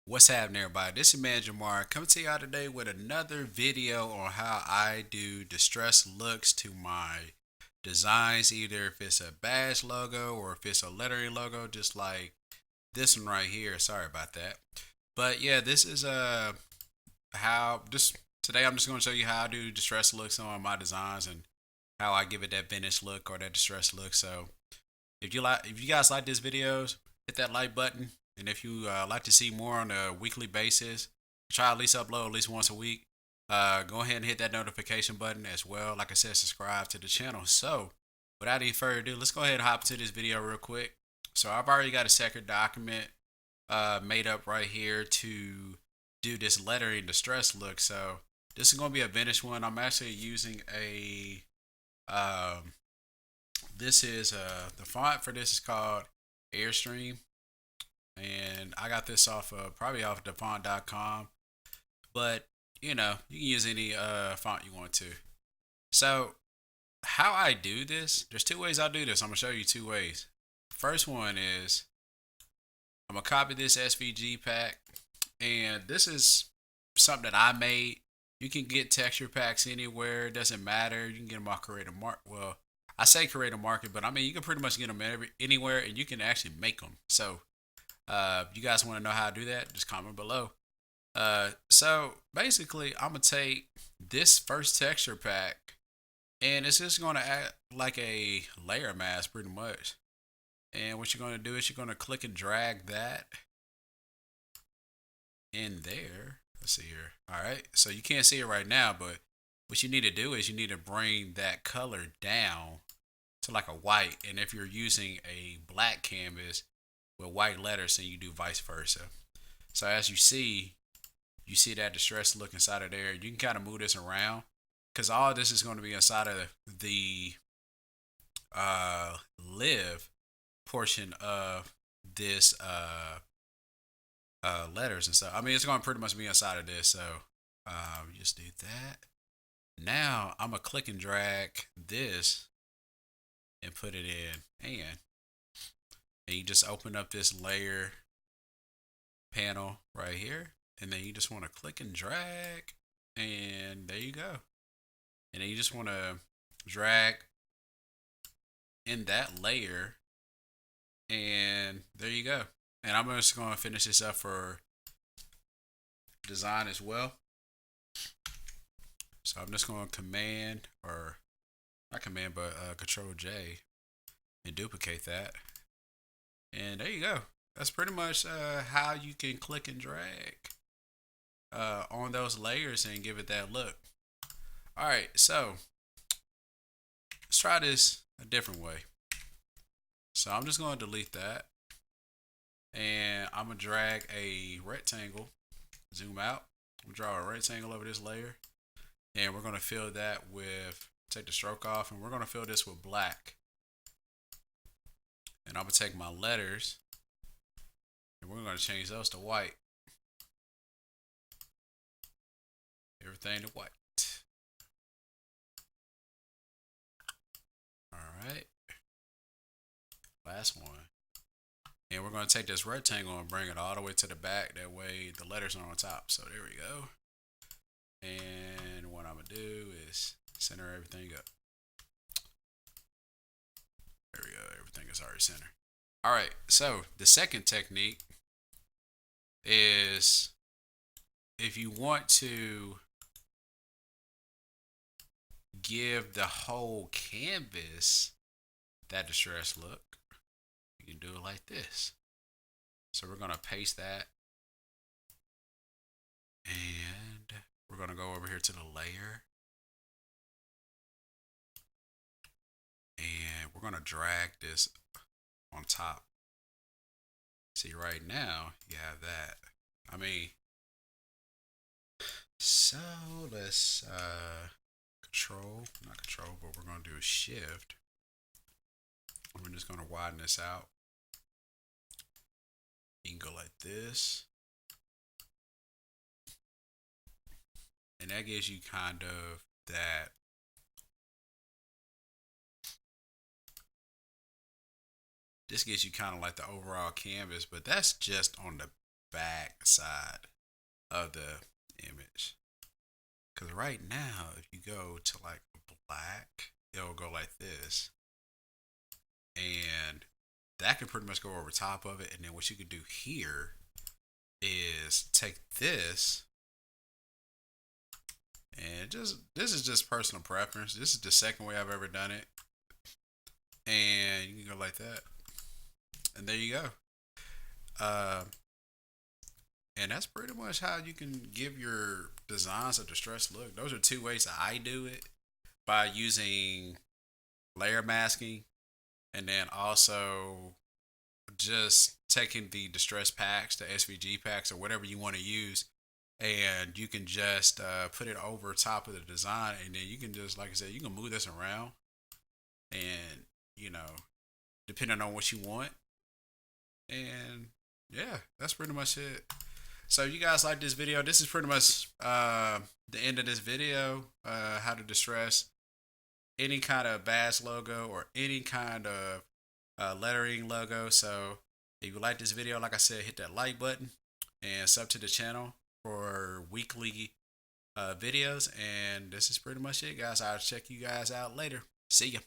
What's happening, everybody? This is Man Jamar coming to y'all today with another video on how I do distress looks to my designs, either if it's a badge logo or if it's a lettering logo, just like this one right here. Sorry about that. But yeah, this is how just today I'm just going to show you how I do distress looks on my designs and how I give it that vintage look or that distress look. So if you guys like this videos, hit that like button. And if you like to see more on a weekly basis, try at least upload at least once a week. Go ahead and hit that notification button as well. Like I said, subscribe to the channel. So without any further ado, let's go ahead and hop into this video real quick. So I've already got a second document made up right here to do this lettering distress look. So this is going to be a vintage one. I'm actually using a this is the font for this is called Airstream, and I got this off of probably off defont.com, but you can use any font you want to. So how I do this, there's two ways I do this. I'm gonna show you two ways. First one is I'm gonna copy this SVG pack, and this is something that I made. You can get texture packs anywhere. It doesn't matter. You can get them off Creative Market. Well, I say Creative Market, but I mean you can pretty much get them anywhere, and you can actually make them. So, if you guys want to know how to do that, just comment below. So basically, I'm gonna take this first texture pack, and it's just gonna act like a layer mask, pretty much. And what you're gonna do is you're gonna click and drag that in there. Let's see here. All right, so you can't see it right now, but what you need to do is you need to bring that color down to like a white. And if you're using a black canvas with white letters, then you do vice versa. So as you see that distress look inside of there. You can kind of move this around because all of this is going to be inside of the live portion of this letters and stuff. I mean, it's going to pretty much be inside of this. So just do that. Now I'm gonna click and drag this and put it in, and you just open up this layer panel right here, and then you just want to click and drag, and there you go. And then you just want to drag in that layer, and there you go. And I'm just going to finish this up for design as well. So I'm just going to command, or not command, but control J, and duplicate that. And there you go. That's pretty much how you can click and drag on those layers and give it that look. All right, so let's try this a different way. So I'm just going to delete that, and I'm gonna drag a rectangle, zoom out, draw a rectangle over this layer, and we're gonna fill that with, take the stroke off, and we're gonna fill this with black. And I'm gonna take my letters, and we're gonna change those to white. Everything to white. All right, last one. And we're going to take this rectangle and bring it all the way to the back. That way the letters are on top. So there we go. And what I'm going to do is center everything up. There we go. Everything is already centered. All right. So the second technique is if you want to give the whole canvas that distress look, you can do it like this. So we're going to paste that, and we're going to go over here to the layer, and we're going to drag this on top. See, right now you have that. I mean, so let's not control, but we're going to do a shift. We're just going to widen this out. You can go like this, and that gives you kind of that this gives you kind of like the overall canvas, but that's just on the back side of the image. Because right now, if you go to like black, it'll go like this. And that can pretty much go over top of it. And then what you can do here is take this and just, this is just personal preference. This is the second way I've ever done it. And you can go like that. And there you go. Uh, and that's pretty much how you can give your designs a distressed look. Those are two ways that I do it, by using layer masking, and then also just taking the distress packs, the SVG packs, or whatever you want to use, and you can just put it over top of the design, and then you can just, like I said, you can move this around, and you know, depending on what you want, and yeah, that's pretty much it. So if you guys like this video, this is pretty much the end of this video. How to distress any kind of badge logo or any kind of lettering logo. So if you like this video, like I said, hit that like button and sub to the channel for weekly videos. And this is pretty much it, guys. I'll check you guys out later. See ya.